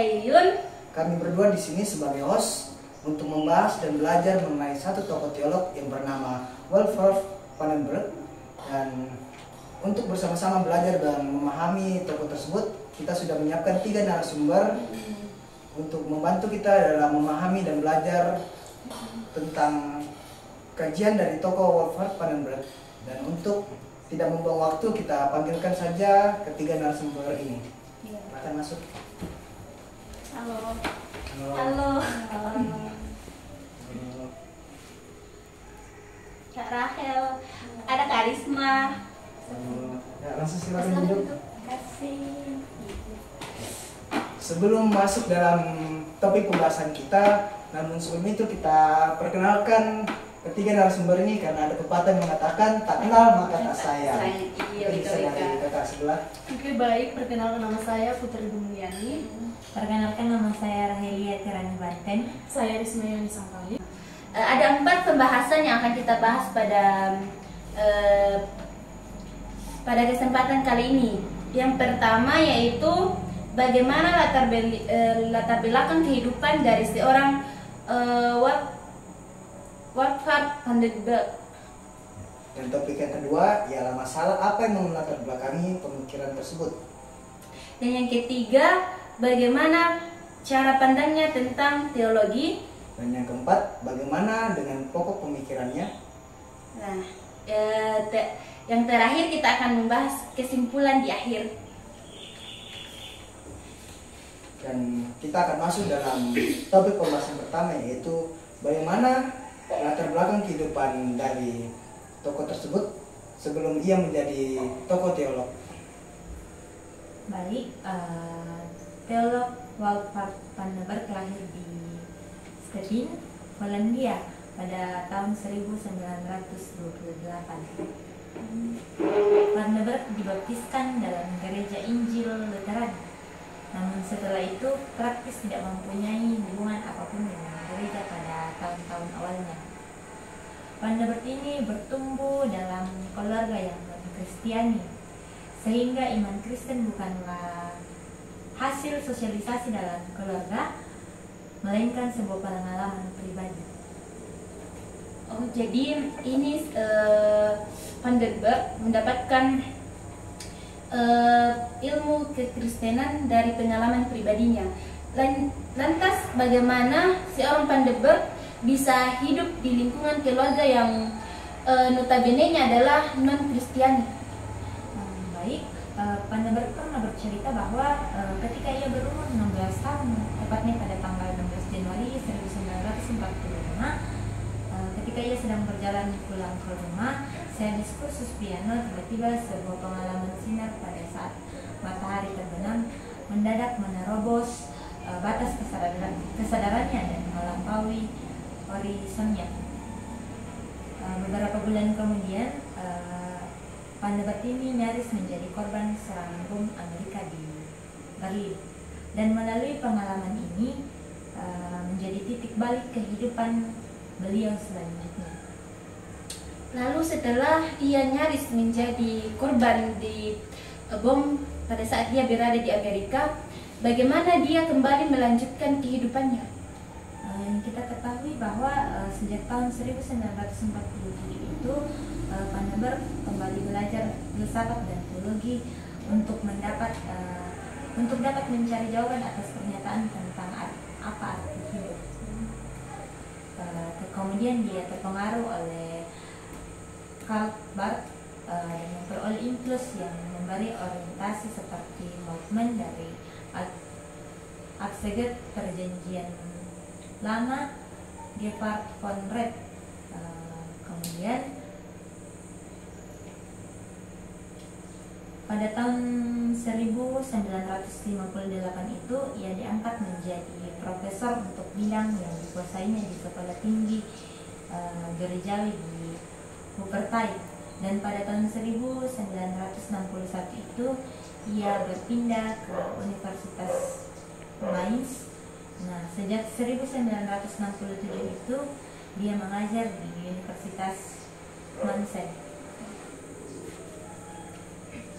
saya Yuyun. Kami berdua di sini sebagai host untuk membahas dan belajar mengenai satu tokoh teolog yang bernama Wolfgang Pannenberg. Dan untuk bersama-sama belajar dan memahami tokoh tersebut, kita sudah menyiapkan 3 narasumber untuk membantu kita dalam memahami dan belajar tentang kajian dari tokoh Wolfgang Pannenberg. Dan untuk tidak membuang waktu, kita panggilkan saja ketiga narasumber ini. Silakan masuk. Halo. Halo. Kak Rahel, ada Kak Risma. Ya, langsung silakan duduk. Terima kasih. Sebelum masuk dalam topik pembahasan kita, namun sebelum itu kita perkenalkan ketiga narasumber ini karena ada pepatah yang mengatakan tak kenal maka tak sayang. Iya, Bisa dari kakak sebelah. Oke, baik, perkenalkan nama saya Putri Dumiani. Perkenalkan nama saya Rahelia Tirani Banten. Saya Risma Yani Sangkali. Ada 4 pembahasan yang akan kita bahas pada kesempatan kali ini. Yang pertama yaitu bagaimana latar belakang kehidupan dari seorang Wolfgang Pannenberg. Dan topik yang kedua ialah masalah apa yang melatar belakangi pemikiran tersebut. Dan yang ketiga, bagaimana cara pandangnya tentang teologi. Dan yang keempat, bagaimana dengan pokok pemikirannya. Nah, yang terakhir kita akan membahas kesimpulan di akhir. Dan kita akan masuk dalam topik pembahasan pertama, yaitu bagaimana latar belakang kehidupan dari tokoh tersebut sebelum ia menjadi tokoh teolog. Baik, teolog Wolfgang Pannenberg lahir di Stettin, Polandia pada tahun 1928. Pannenberg dibaptiskan dalam gereja Injil Lutheran. Namun setelah itu praktis tidak mempunyai hubungan apapun dengan gereja pada tahun-tahun awalnya. Pannenberg ini bertumbuh dalam keluarga yang non-Kristiani, sehingga iman Kristen bukanlah hasil sosialisasi dalam keluarga, melainkan sebuah pengalaman pribadi. Oh, jadi ini Pannenberg mendapatkan ilmu kekristenan dari pengalaman pribadinya. Lantas bagaimana seorang Pannenberg bisa hidup di lingkungan keluarga yang notabene-nya adalah non-Kristiani? Baik, Pannenberg pernah bercerita bahwa ketika ia berumur 16 tahun, tepatnya pada tanggal 16 Januari 1945, ketika ia sedang berjalan pulang ke rumah, sehabis kursus piano, tiba-tiba sebuah pengalaman sinar pada saat matahari terbenam mendadak menerobos batas kesadarannya dan melampaui horizonnya. Beberapa bulan kemudian, Pannenberg ini nyaris menjadi korban serangan bom Amerika di Berlin. Dan melalui pengalaman ini menjadi titik balik kehidupan beliau selanjutnya. Lalu setelah ia nyaris menjadi korban di bom pada saat dia berada di Amerika, bagaimana dia kembali melanjutkan kehidupannya? Kita ketahui bahwa sejak tahun 1947 itu Pannenberg kembali belajar filsafat dan teologi untuk dapat mencari jawaban atas pernyataan tentang apa arti hidup. Kemudian dia terpengaruh oleh Karl Barth dan memperoleh impuls yang memberi orientasi seperti movement dari Exeget Perjanjian Lama, Gerhard von Rett. Kemudian pada tahun 1958 itu ia diangkat menjadi profesor untuk bidang yang dikuasainya di Sekolah Tinggi Gerejawi di Wuppertal. Dan pada tahun 1961 itu ia berpindah ke Universitas Mainz. Nah, sejak 1967 itu dia mengajar di Universitas Mannheim.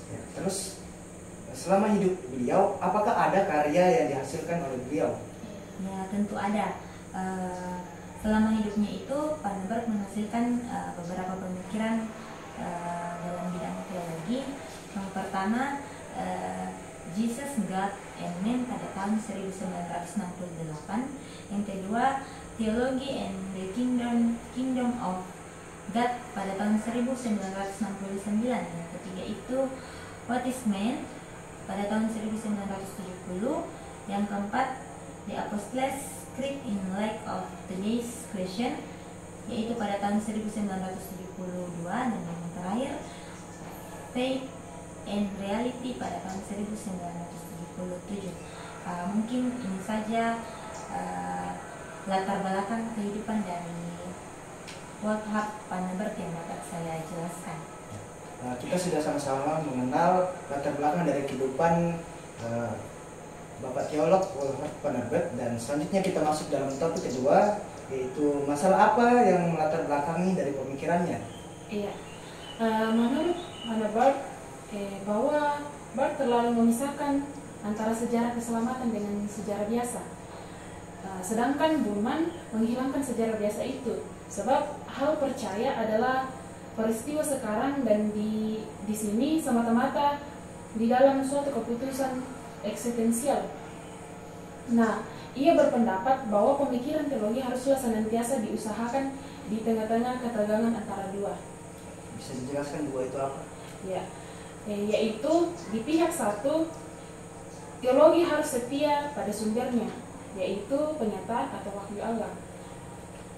Ya, terus selama hidup beliau, apakah ada karya yang dihasilkan oleh beliau? Ya, tentu ada. Selama hidupnya itu, Panneberg menghasilkan beberapa pemikiran dalam bidang teologi. Yang pertama, Jesus, God, and Man pada tahun 1968. Yang kedua, Theology and the Kingdom of God pada tahun 1969. Yang ketiga itu What is Man pada tahun 1970. Yang keempat, The Apostles' Creed in Light of Today's Question, yaitu pada tahun 1972. Dan yang terakhir, Faith and Reality pada tahun 1977. Mungkin ini saja latar belakang kehidupan dari Wolfhard Panneberg yang dapat saya jelaskan. Kita sudah sama-sama mengenal latar belakang dari kehidupan Bapak Teolog Wolfhard Panneberg, dan selanjutnya kita masuk dalam topik kedua, yaitu masalah apa yang melatar belakangi dari pemikirannya. Iya, menurut Panneberg bahwa Bart terlalu memisahkan antara sejarah keselamatan dengan sejarah biasa. Sedangkan Burman menghilangkan sejarah biasa itu, sebab hal percaya adalah peristiwa sekarang, dan di sini semata-mata di dalam suatu keputusan eksistensial. Nah, ia berpendapat bahwa pemikiran teologi haruslah senantiasa diusahakan di tengah-tengah ketegangan antara dua. Bisa dijelaskan dua itu apa? Ya, yaitu di pihak satu, teologi harus setia pada sumbernya, yaitu penyataan atau wahyu Allah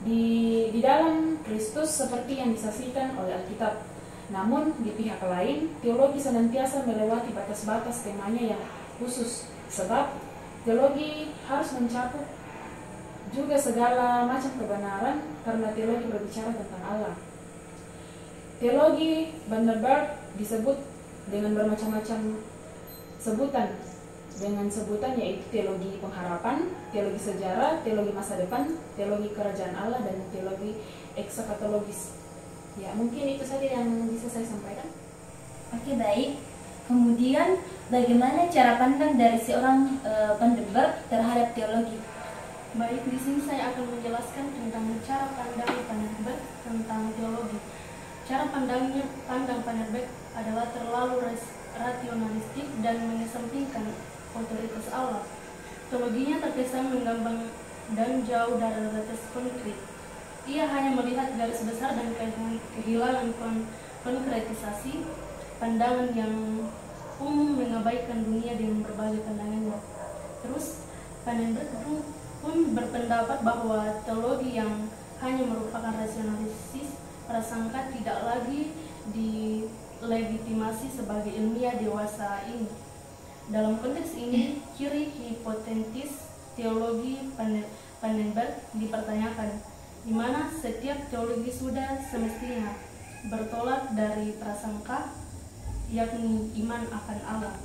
di dalam Kristus seperti yang disaksikan oleh Alkitab. Namun di pihak lain, teologi senantiasa melewati batas-batas temanya yang khusus, sebab teologi harus mencakup juga segala macam kebenaran, karena teologi berbicara tentang Allah. Teologi Panneberg disebut dengan bermacam-macam sebutan, dengan sebutan yaitu teologi pengharapan, teologi sejarah, teologi masa depan, teologi kerajaan Allah, dan teologi ekskatologis. Ya, mungkin itu saja yang bisa saya sampaikan. Oke, baik. Kemudian bagaimana cara pandang dari seorang Panneberg terhadap teologi? Baik, di sini saya akan menjelaskan tentang cara pandang Panneberg tentang teologi. Cara pandang Panneberg adalah terlalu rasionalistik dan mengesampingkan otoritas Allah. Teologinya terkesan mengambang dan jauh dari batas konkret. Ia hanya melihat garis besar dan kehilangan konkretisasi pandangan yang umum, mengabaikan dunia dengan berbagai pandangannya. Terus Panneberg pun berpendapat bahwa teologi yang hanya merupakan rasionalisis prasangka tidak lagi dilegitimasi sebagai ilmiah dewasa ini. Dalam konteks ini, ciri hipotetis teologi Panneberg dipertanyakan, di mana setiap teologi sudah semestinya bertolak dari prasangka, yakni iman akan Allah.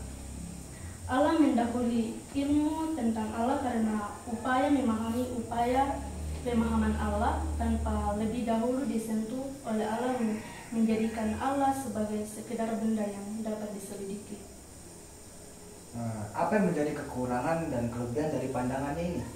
Allah mendahului ilmu tentang Allah karena upaya memahami pemahaman Allah tanpa lebih dahulu disentuh oleh Allah menjadikan Allah sebagai sekedar benda yang dapat diselidiki. Apa yang menjadi kekurangan dan kelebihan dari pandangan ini?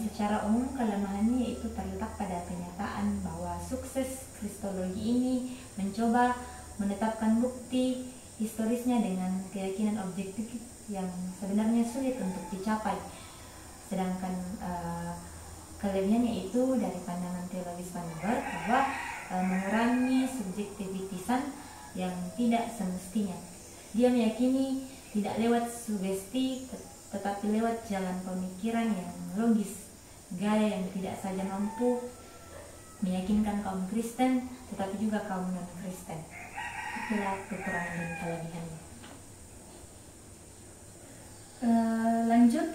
Secara umum kelemahannya itu terletak pada kenyataan bahwa sukses kristologi ini mencoba menetapkan bukti historisnya dengan keyakinan objektif yang sebenarnya sulit untuk dicapai. Sedangkan kelebihannya itu dari pandangan teologis Panneberg bahwa mengurangi subjektivitisan yang tidak semestinya. Dia meyakini tidak lewat sugesti, tetapi lewat jalan pemikiran yang logis, gaya yang tidak saja mampu meyakinkan kaum Kristen, tetapi juga kaum non-Kristen. Itulah kekurangan dan kelebihannya. Lanjut,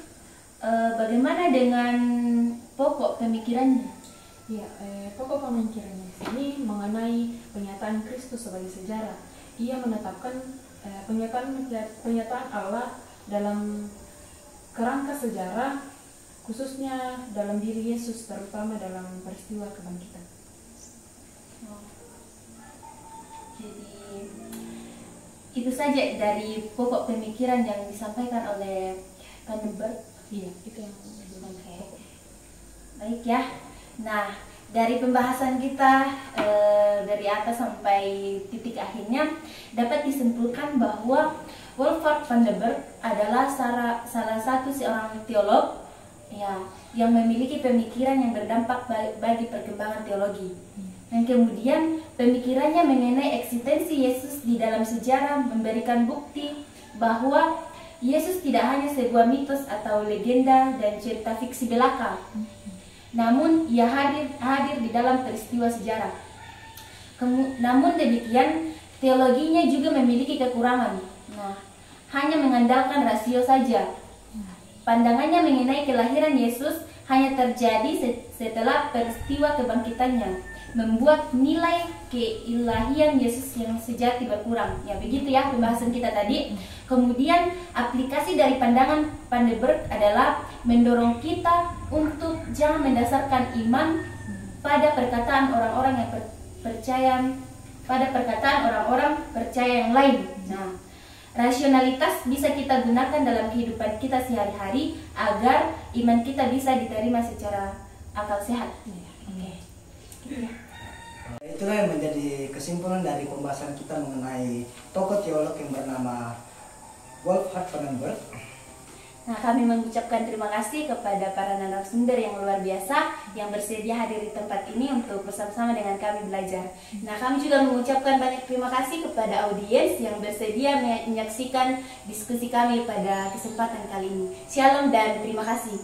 bagaimana dengan pokok pemikirannya? Ya, pokok pemikirannya di sini mengenai pernyataan Kristus sebagai sejarah. Ia menetapkan pernyataan Allah dalam kerangka sejarah, khususnya dalam diri Yesus, terutama dalam peristiwa kebangkitan. Jadi itu saja dari pokok pemikiran yang disampaikan oleh Vandenberg. Iya, itu yang Oke. Baik ya. Nah, dari pembahasan kita dari atas sampai titik akhirnya dapat disimpulkan bahwa Wolfgang Vandenberg adalah salah satu seorang teolog ya yang memiliki pemikiran yang berdampak bagi perkembangan teologi. Dan kemudian pemikirannya mengenai eksistensi Yesus di dalam sejarah memberikan bukti bahwa Yesus tidak hanya sebuah mitos atau legenda dan cerita fiksi belaka, namun ia hadir di dalam peristiwa sejarah. Namun demikian, teologinya juga memiliki kekurangan. Nah, hanya mengandalkan rasio saja. Pandangannya mengenai kelahiran Yesus hanya terjadi setelah peristiwa kebangkitannya, membuat nilai keilahian Yesus yang sejati berkurang. Ya begitu ya pembahasan kita tadi. Kemudian aplikasi dari pandangan Vandenberg adalah mendorong kita untuk jangan mendasarkan iman pada perkataan orang-orang yang percaya yang lain. Nah, rasionalitas bisa kita gunakan dalam kehidupan kita sehari-hari agar iman kita bisa diterima secara akal sehat. Oke. Itulah yang menjadi kesimpulan dari pembahasan kita mengenai tokoh teolog yang bernama Wolfgang Vandenberg. Nah, kami mengucapkan terima kasih kepada para narasumber yang luar biasa yang bersedia hadir di tempat ini untuk bersama-sama dengan kami belajar. Nah, kami juga mengucapkan banyak terima kasih kepada audiens yang bersedia menyaksikan diskusi kami pada kesempatan kali ini. Shalom dan terima kasih.